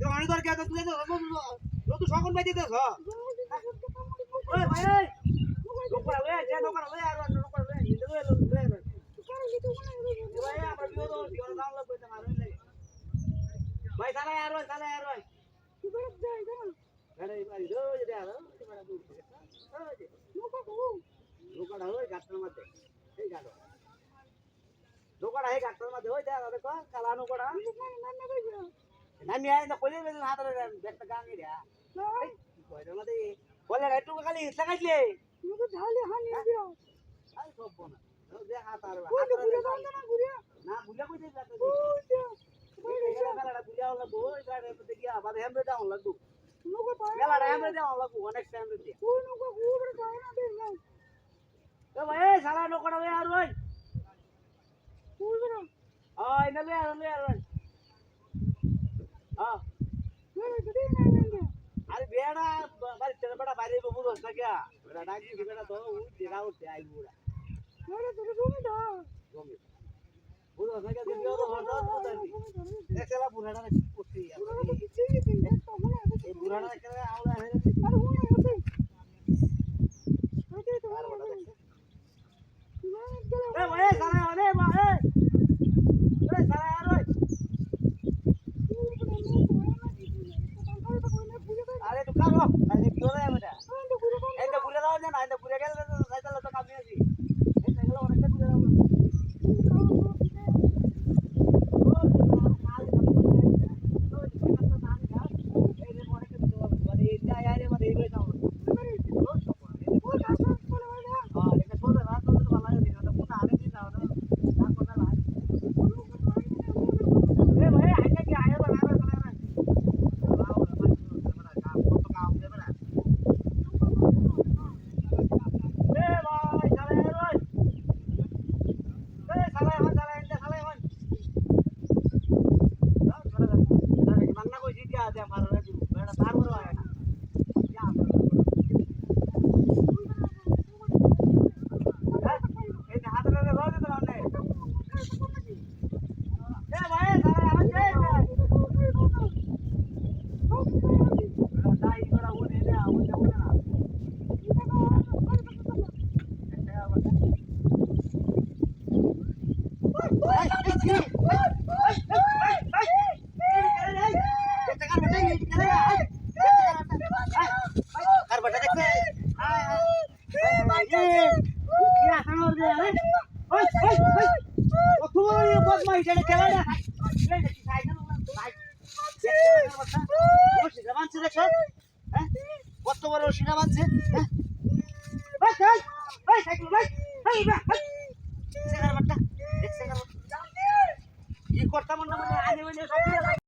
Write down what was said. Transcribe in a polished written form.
অনেক দরকার তুই তো সকল বাই দিতেছ ওই ভাই ওই লোকরা লয়ে যা লোকরা লয়ে আর লোকরা লয়ে নিতে লয়ে লয়ে ভাই আমরা বিও তো বিও দাম লাগবে তো মারুই লাগে ভাই সালা আর ভাই তুই যাই যা আরে ভাই রোজ দে আর তোমার দূর থেকে লোকরা ওই গাছটার মধ্যে এই গাছ লোকরা এই গাছটার মধ্যে ওই দে দেখো কালা লোকরা নামি আই না কইলে হাতের একটা গাঙ্গি রে এই কইরা মধ্যে বলে একটু খালি লাগাইলে তুমি তো ঢালি হানি দিও আই সব বনা দে হাত আর হাত না বুলা কই দে যাতে ওই মেলাটা বুলা লাগবো ওই গাড়ি মধ্যে গিয়া বাদে হেমরে দাও লাগবো লোক পায় মেলাটা হেমরে দাও লাগবো অনেক টাইম দে কোন লোক গুড় যায় না দে না এ ভাই সালা লোকটা ওই আর ওই কুলরা আই না লে আর ভাই हां अरे बेड़ा बारी तेरे बड़ा बारी बबू दोस्त क्या बेड़ा डाकी की बेड़ा दो वो तेरा उठे आई बुरा अरे तेरे घूमे दा घूमे वो दोस्त क्या दियो तो होता पता नहीं एक चला बुराड़ा ने कुत्ती यार ये बुराड़ा के आवला है अरे वो नहीं होते ओके तो ए भाई साला अरे भाई ए साला यार भाई अरे तू का रो अरे क्यों रे बेटा एंड बुले दाओ ना एंड बुले गेल साइकिल तो काम नहीं ए साइकिल और के बुले दाओ কত বড় সিনা বানছে হ্যাঁ ভাই ভাই সাইকেল ভাই ভাই ভাই